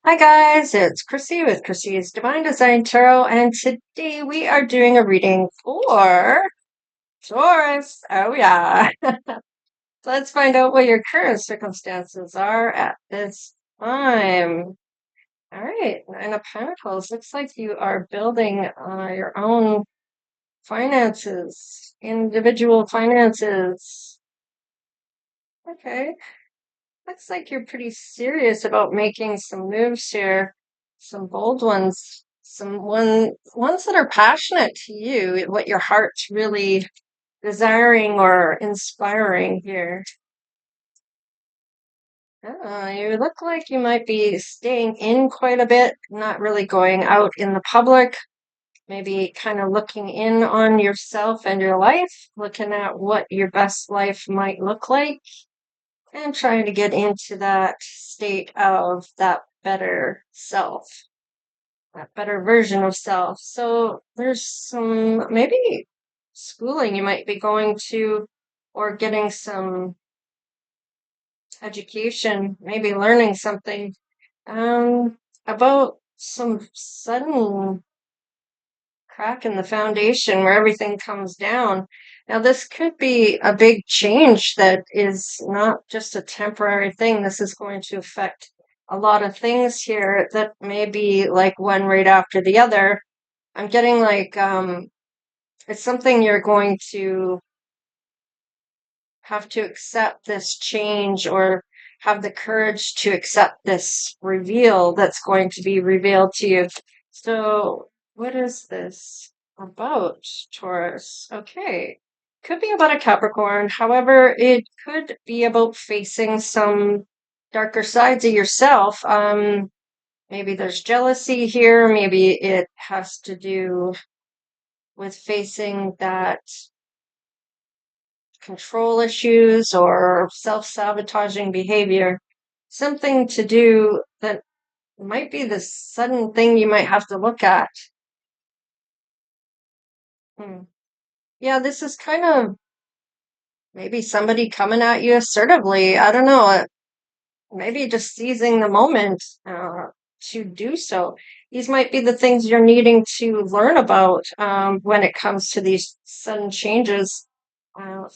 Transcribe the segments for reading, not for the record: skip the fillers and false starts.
Hi guys, it's Chrissy with Chrissy's Divine Design Tarot, and today we are doing a reading for Taurus. Oh yeah. Let's find out what your current circumstances are at this time. All right, Nine of Pentacles. Looks like you are building your own finances, individual finances. Okay. Looks like you're pretty serious about making some moves here, some bold ones, ones that are passionate to you, what your heart's really desiring or inspiring here. You look like you might be staying in quite a bit, not really going out in the public, maybe kind of looking in on yourself and your life, looking at what your best life might look like and trying to get into that state of that better self, that better version of self. So there's some maybe schooling you might be going to or getting some education, maybe learning something about some sudden crack in the foundation where everything comes down. Now, this could be a big change that is not just a temporary thing. This is going to affect a lot of things here that may be like one right after the other. I'm getting like it's something you're going to have to accept this change or have the courage to accept this reveal that's going to be revealed to you. So, what is this about, Taurus? Okay. Could be about a Capricorn. However, it could be about facing some darker sides of yourself. Maybe there's jealousy here. Maybe it has to do with facing that control issues or self-sabotaging behavior, something to do that might be the sudden thing you might have to look at. Yeah, this is kind of maybe somebody coming at you assertively. I don't know. Maybe just seizing the moment to do so. These might be the things you're needing to learn about when it comes to these sudden changes,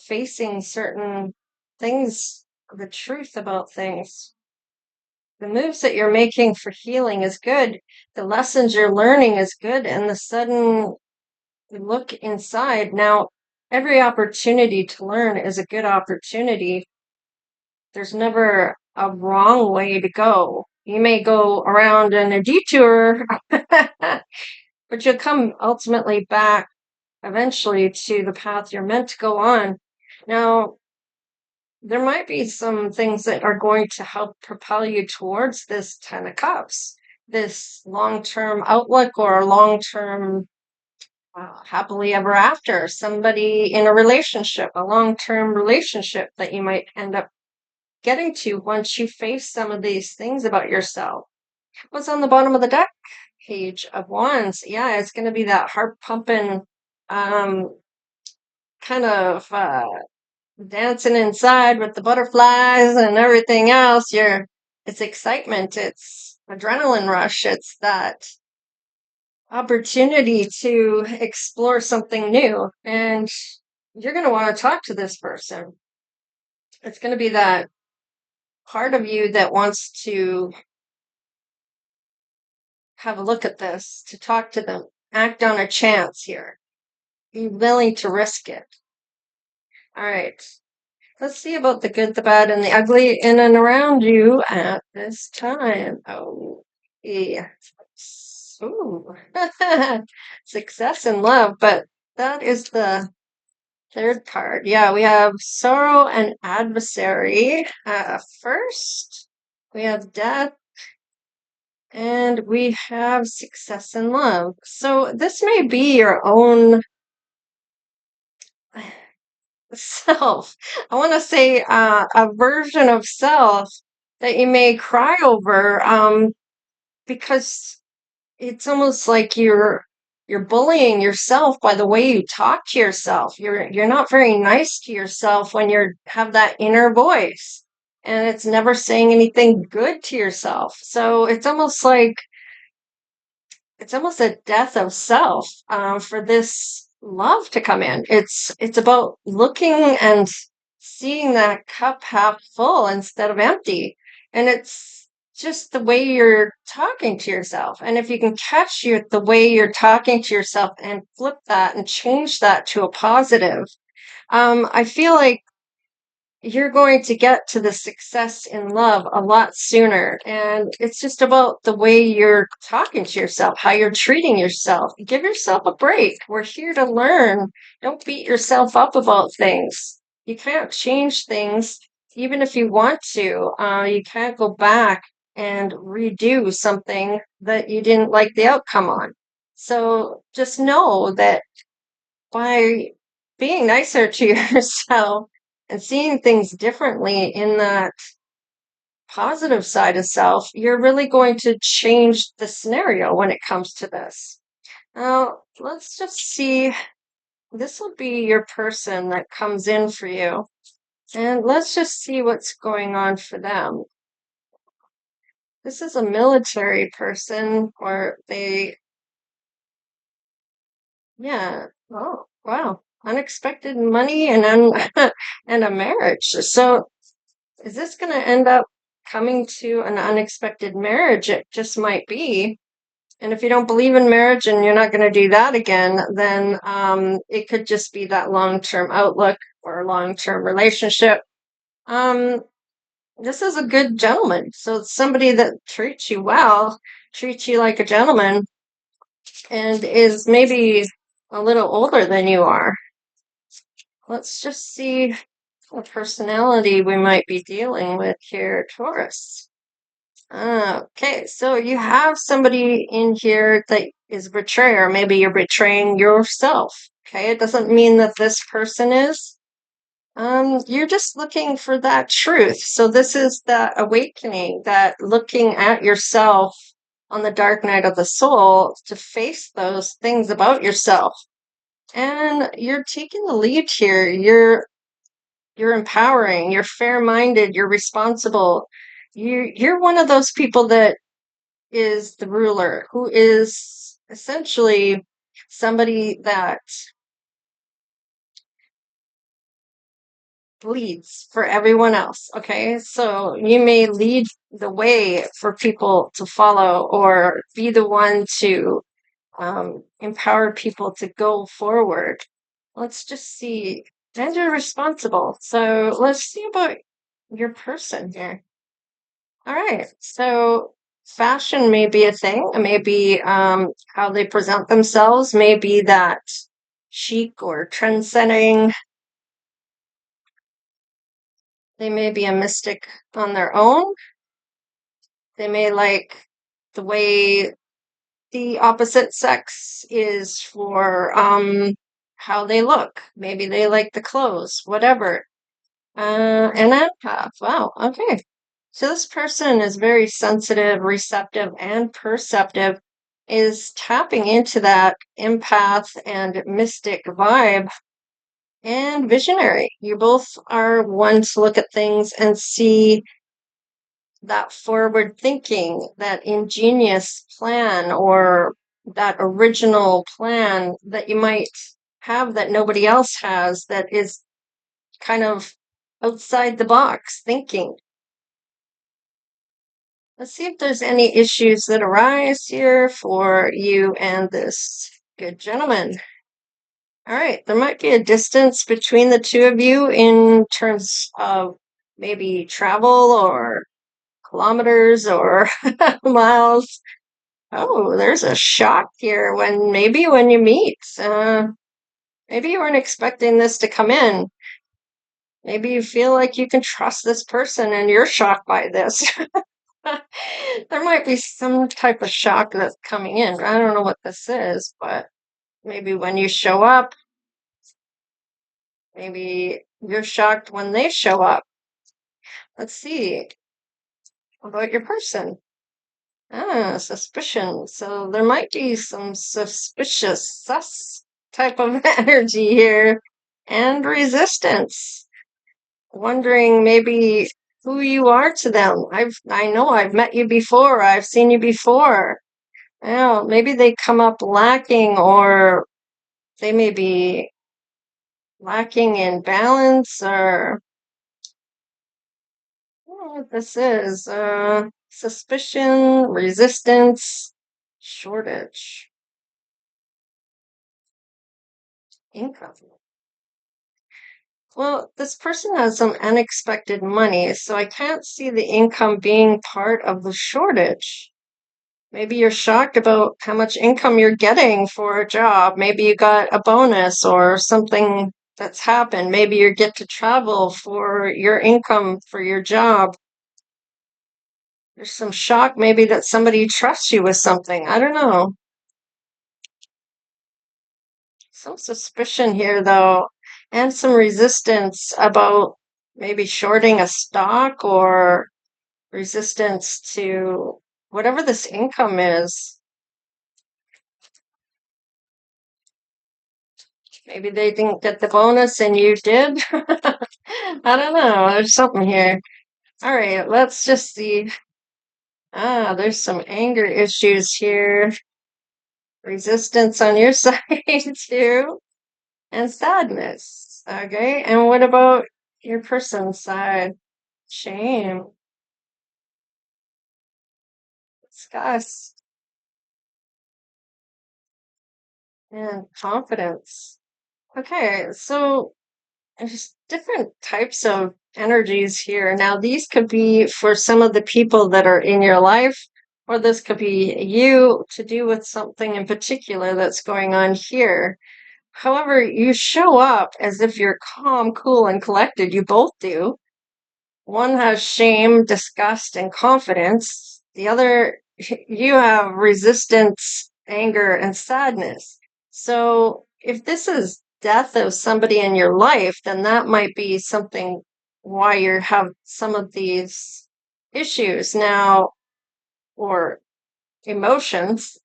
facing certain things, the truth about things. The moves that you're making for healing is good. The lessons you're learning is good. And the sudden look inside. Now, every opportunity to learn is a good opportunity. There's never a wrong way to go. You may go around in a detour, but you'll come ultimately back eventually to the path you're meant to go on. Now, there might be some things that are going to help propel you towards this Ten of Cups, this long-term outlook or long-term happily ever after, somebody in a relationship, a long-term relationship that you might end up getting to once you face some of these things about yourself. What's on the bottom of the deck? Page of Wands. Yeah, it's going to be that heart pumping, kind of dancing inside with the butterflies and everything else. It's excitement. It's adrenaline rush. It's that opportunity to explore something new. And you're going to want to talk to this person. It's going to be that part of you that wants to have a look at this, to talk to them, act on a chance here, be willing to risk it. All right. Let's see about the good, the bad, and the ugly in and around you at this time. Oh, yeah. Ooh. Success and love, but that is the third card. Yeah, we have sorrow and adversary. First, we have death, and we have success and love. So this may be your own self. I want to say a version of self that you may cry over because it's almost like you're bullying yourself by the way you talk to yourself. You're not very nice to yourself when you have that inner voice. and it's never saying anything good to yourself. So it's almost a death of self for this love to come in. It's about looking and seeing that cup half full instead of empty, and it's just the way you're talking to yourself. And if you can catch the way you're talking to yourself and flip that and change that to a positive, I feel like you're going to get to the success in love a lot sooner. And it's just about the way you're talking to yourself, how you're treating yourself. Give yourself a break. We're here to learn. Don't beat yourself up about things. You can't change things, even if you want to. You can't go back and redo something that you didn't like the outcome on. So just know that by being nicer to yourself and seeing things differently in that positive side of self, you're really going to change the scenario when it comes to this. Now, let's just see. This will be your person that comes in for you. And let's just see what's going on for them. This is a military person, or yeah. Oh, wow. Unexpected money and and a marriage. So is this going to end up coming to an unexpected marriage? It just might be. And if you don't believe in marriage and you're not going to do that again, then it could just be that long-term outlook or long-term relationship. Um, this is a good gentleman. So it's somebody that treats you well, treats you like a gentleman, and is maybe a little older than you are. Let's just see what personality we might be dealing with here, Taurus. Okay, so you have somebody in here that is a betrayer. Maybe you're betraying yourself. Okay, it doesn't mean that this person is. You're just looking for that truth. So this is that awakening, that looking at yourself on the dark night of the soul to face those things about yourself. And you're taking the lead here. You're empowering, you're fair-minded, you're responsible. You're one of those people that is the ruler, who is essentially somebody that leads for everyone else. Okay, so you may lead the way for people to follow, or be the one to empower people to go forward. Let's just see. And you're responsible. So let's see about your person here. All right. So fashion may be a thing. Maybe how they present themselves may be that chic or trend setting. They may be a mystic on their own. They may like the way the opposite sex is for how they look. Maybe they like the clothes, whatever. An empath. Wow. Okay. So this person is very sensitive, receptive, and perceptive, is tapping into that empath and mystic vibe, and visionary. You both are one to look at things and see that forward thinking, that ingenious plan, or that original plan that you might have that nobody else has, that is kind of outside the box thinking. Let's see if there's any issues that arise here for you and this good gentleman. All right, there might be a distance between the two of you in terms of maybe travel or kilometers or miles. Oh, there's a shock here when you meet. Maybe you weren't expecting this to come in. Maybe you feel like you can trust this person and you're shocked by this. There might be some type of shock that's coming in. I don't know what this is, but maybe when you show up, maybe you're shocked when they show up. Let's see about your person. Suspicion. So there might be some sus type of energy here, and resistance. Wondering maybe who you are to them. I know I've met you before, I've seen you before. Well, maybe they come up lacking, or they may be lacking in balance, or I don't know what this is. Suspicion, resistance, shortage, income. Well, this person has some unexpected money, so I can't see the income being part of the shortage. Maybe you're shocked about how much income you're getting for a job. Maybe you got a bonus or something that's happened. Maybe you get to travel for your income for your job. There's some shock maybe that somebody trusts you with something. I don't know. Some suspicion here though, and some resistance about maybe shorting a stock, or resistance to whatever this income is. Maybe they didn't get the bonus and you did. I don't know. There's something here. All right, let's just see. There's some anger issues here. Resistance on your side too. And sadness. Okay, and what about your person's side? Shame, disgust, and confidence. Okay, so there's different types of energies here. Now, these could be for some of the people that are in your life, or this could be you to do with something in particular that's going on here. However, you show up as if you're calm, cool, and collected. You both do. One has shame, disgust, and confidence. The other, you have resistance, anger, and sadness. So if this is death of somebody in your life, then that might be something why you have some of these issues now, or emotions.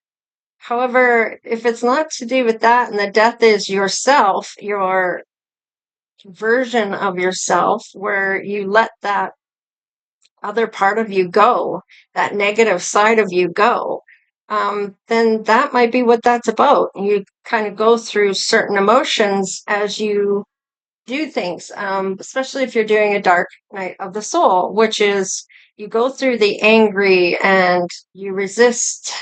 However, if it's not to do with that and the death is yourself, your version of yourself, where you let that other part of you go, that negative side of you go, then that might be what that's about. You kind of go through certain emotions as you do things, especially if you're doing a dark night of the soul, which is you go through the angry and you resist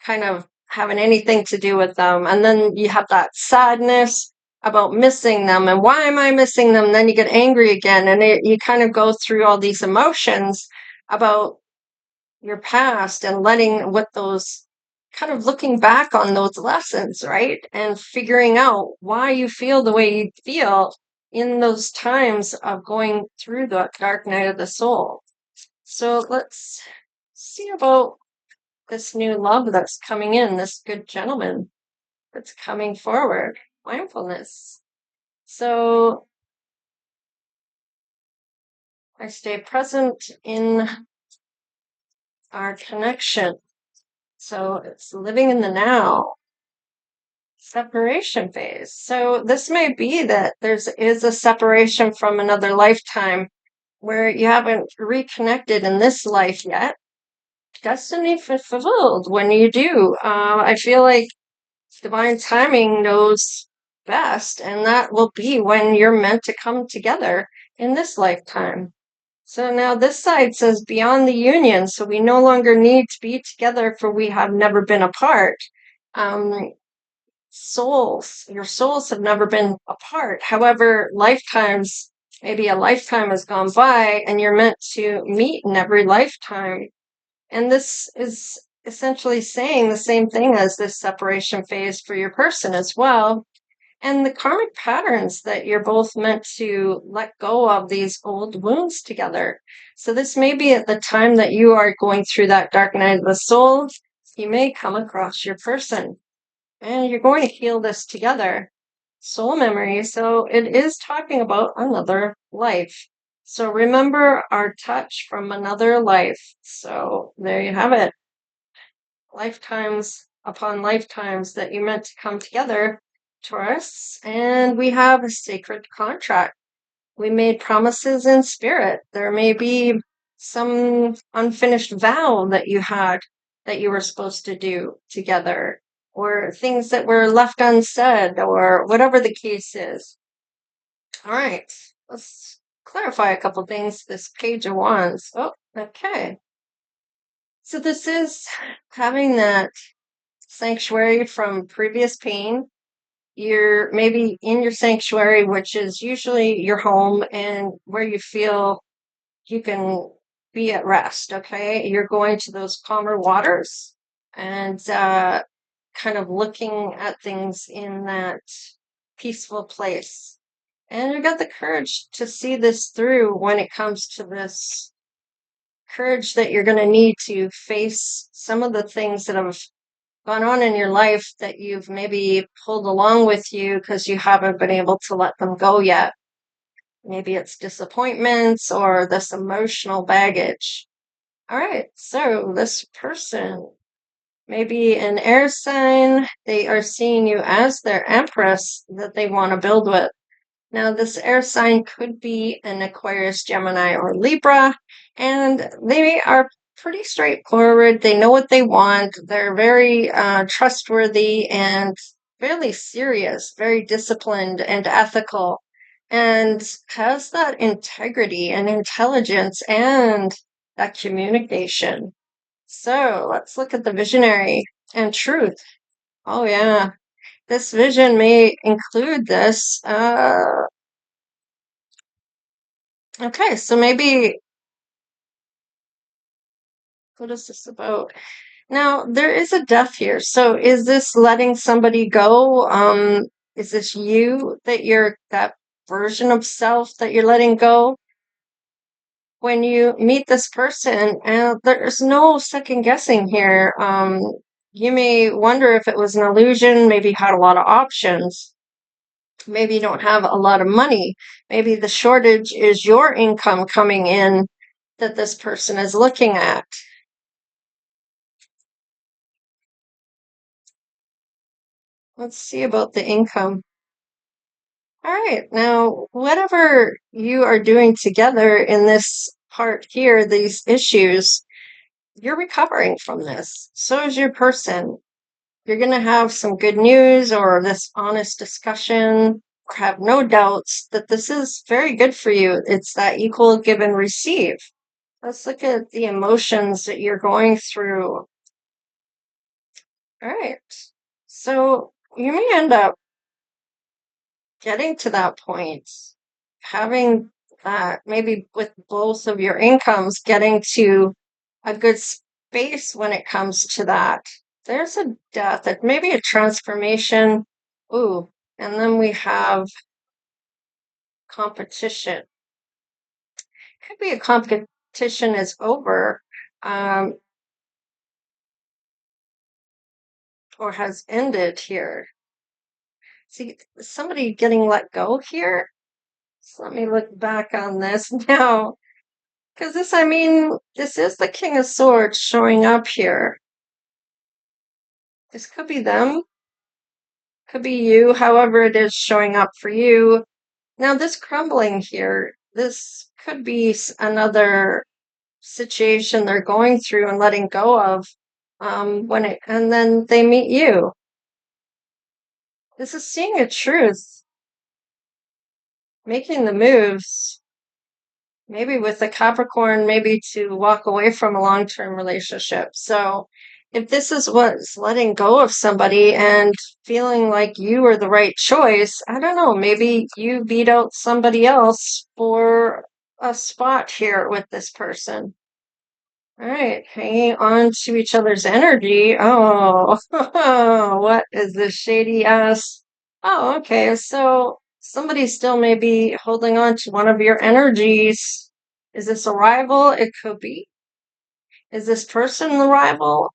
kind of having anything to do with them. And then you have that sadness about missing them, and why am I missing them? And then you get angry again, and you kind of go through all these emotions about your past, and letting what those, kind of looking back on those lessons, right? And figuring out why you feel the way you feel in those times of going through the dark night of the soul. So let's see about this new love that's coming in, this good gentleman that's coming forward. Mindfulness. So I stay present in our connection. So it's living in the now. Separation phase. So this may be that is a separation from another lifetime where you haven't reconnected in this life yet. Destiny fulfilled when you do. I feel like divine timing knows best, and that will be when you're meant to come together in this lifetime. So now this side says beyond the union, so we no longer need to be together, for we have never been apart. Your souls have never been apart. However, lifetimes, maybe a lifetime has gone by and you're meant to meet in every lifetime. And this is essentially saying the same thing as this separation phase for your person as well. And the karmic patterns that you're both meant to let go of these old wounds together. So this may be at the time that you are going through that dark night of the soul, you may come across your person. And you're going to heal this together. Soul memory. So it is talking about another life. So remember our touch from another life. So there you have it. Lifetimes upon lifetimes that you meant to come together, Taurus. And we have a sacred contract. we made promises in spirit. There may be some unfinished vow that you had that you were supposed to do together, or things that were left unsaid, or whatever the case is. All right, let's clarify a couple things. This Page of Wands. Oh, okay. So this is having that sanctuary from previous pain. You're maybe in your sanctuary, which is usually your home and where you feel you can be at rest. Okay. You're going to those calmer waters and kind of looking at things in that peaceful place. And you got the courage to see this through when it comes to this courage that you're going to need to face some of the things that have gone on in your life that you've maybe pulled along with you because you haven't been able to let them go yet. Maybe it's disappointments or this emotional baggage. All right, so this person, maybe an air sign, they are seeing you as their empress that they want to build with. Now, this air sign could be an Aquarius, Gemini, or Libra, and they are pretty straightforward. They know what they want. They're very trustworthy and fairly serious, very disciplined and ethical, and has that integrity and intelligence and that communication. So let's look at the visionary and truth. Oh, yeah. This vision may include this. Okay, so maybe what is this about? Now, there is a death here. So is this letting somebody go? Is this you that you're that version of self that you're letting go? When you meet this person, and there's no second guessing here. You may wonder if it was an illusion, maybe you had a lot of options. Maybe you don't have a lot of money. Maybe the shortage is your income coming in that this person is looking at. Let's see about the income. All right, now, whatever you are doing together in this part here, these issues, you're recovering from this. So is your person. You're going to have some good news or this honest discussion, or have no doubts that this is very good for you. It's that equal give and receive. Let's look at the emotions that you're going through. All right. So you may end up getting to that point, having maybe with both of your incomes, getting to a good space when it comes to that. There's a death, maybe a transformation. Ooh, and then we have competition. Could be a competition is over, um, or has ended here. See, somebody getting let go here. So let me look back on this now. Because this, I mean, this is the King of Swords showing up here. This could be them, could be you, however it is showing up for you. Now, this crumbling here, this could be another situation they're going through and letting go of and then they meet you. This is seeing a truth, making the moves, maybe with the Capricorn, maybe to walk away from a long-term relationship. So if this is what's letting go of somebody and feeling like you are the right choice, I don't know, maybe you beat out somebody else for a spot here with this person. All right, hanging on to each other's energy. Oh, what is this shady ass? Oh, okay. So somebody still may be holding on to one of your energies. Is this a rival? It could be. Is this person the rival?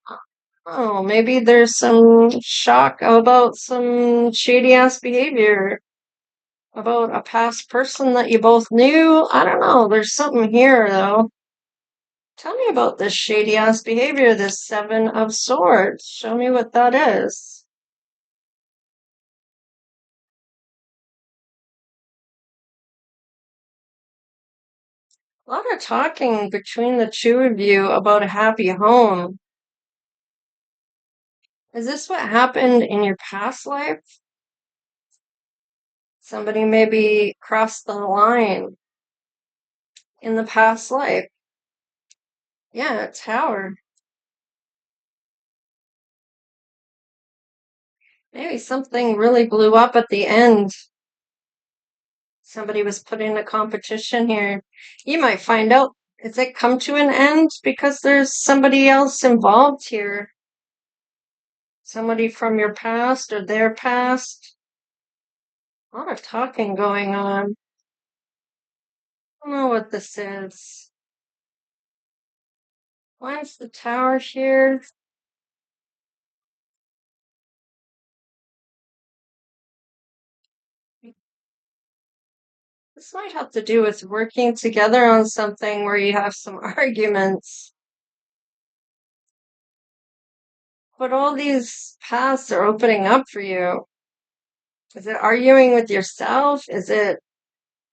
Oh, maybe there's some shock about some shady ass behavior about a past person that you both knew. I don't know. There's something here though. Tell me about this shady ass behavior, this Seven of Swords. Show me what that is. A lot of talking between the two of you about a happy home. Is this what happened in your past life? Somebody maybe crossed the line in the past life. Yeah, Tower. Maybe something really blew up at the end. Somebody was put in a competition here. You might find out, is it come to an end because there's somebody else involved here? Somebody from your past or their past? A lot of talking going on. I don't know what this is. Why is the Tower here? This might have to do with working together on something where you have some arguments. But all these paths are opening up for you. Is it arguing with yourself? Is it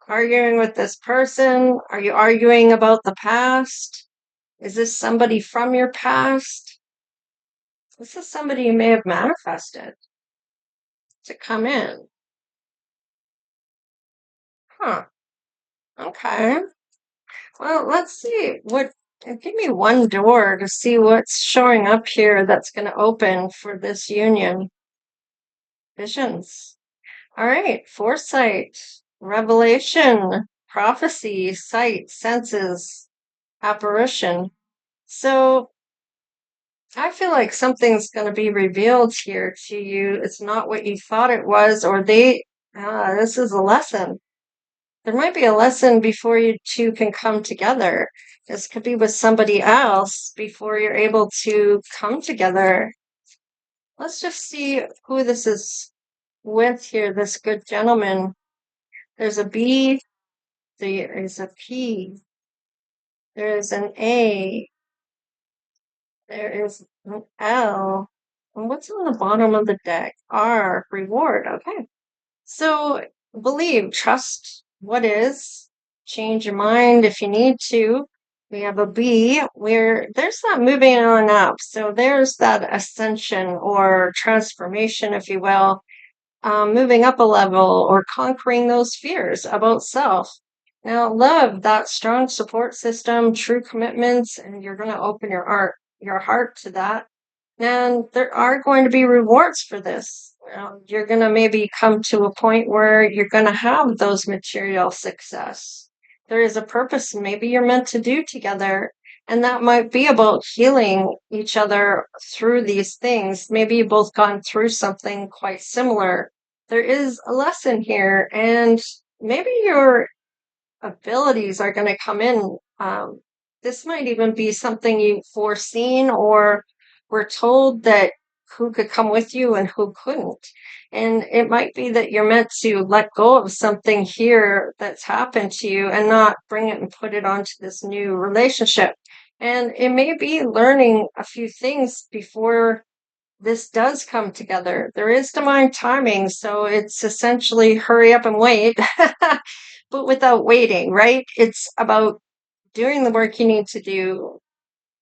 arguing with this person? Are you arguing about the past? Is this somebody from your past? This is somebody you may have manifested to come in. Huh. Okay. Well, let's see what. Give me one door to see what's showing up here that's going to open for this union. Visions. All right. Foresight, revelation, prophecy, sight, senses, apparition. So I feel like something's going to be revealed here to you. It's not what you thought it was, or this is a lesson. There might be a lesson before you two can come together. This could be with somebody else before you're able to come together. Let's just see who this is with here, this good gentleman. There's a B, there is a P, there is an A, there is an L. And what's on the bottom of the deck? R, reward. Okay. So believe, trust what is, change your mind if you need to. We have a B where there's that moving on up. So there's that ascension or transformation, if you will, moving up a level or conquering those fears about self. Now, love, that strong support system, true commitments, and you're going to open your heart to that. And there are going to be rewards for this. You're going to maybe come to a point where you're going to have those material success. There is a purpose maybe you're meant to do together. And that might be about healing each other through these things. Maybe you've both gone through something quite similar. There is a lesson here, and maybe your abilities are going to come in. This might even be something you've foreseen or were told that who could come with you and who couldn't. And it might be that you're meant to let go of something here that's happened to you and not bring it and put it onto this new relationship. And it may be learning a few things before this does come together. There is divine timing, so it's essentially hurry up and wait, but without waiting, right? It's about doing the work you need to do,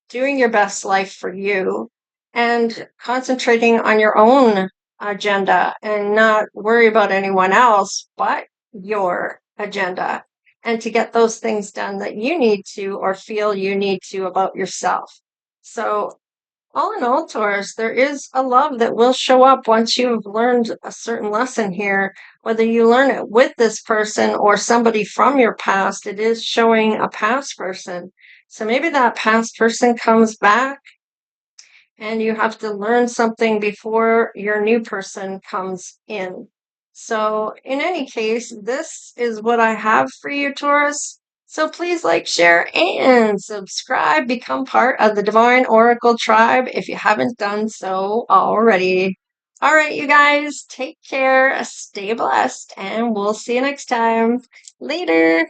doing your best life for you, and concentrating on your own agenda and not worry about anyone else but your agenda. And to get those things done that you need to or feel you need to about yourself. So all in all, Taurus, there is a love that will show up once you've learned a certain lesson here. Whether you learn it with this person or somebody from your past, it is showing a past person. So maybe that past person comes back and you have to learn something before your new person comes in. So in any case, this is what I have for you, Taurus. So please like, share, and subscribe. Become part of the Divine Oracle tribe if you haven't done so already. All right, you guys, take care, stay blessed, and we'll see you next time. Later.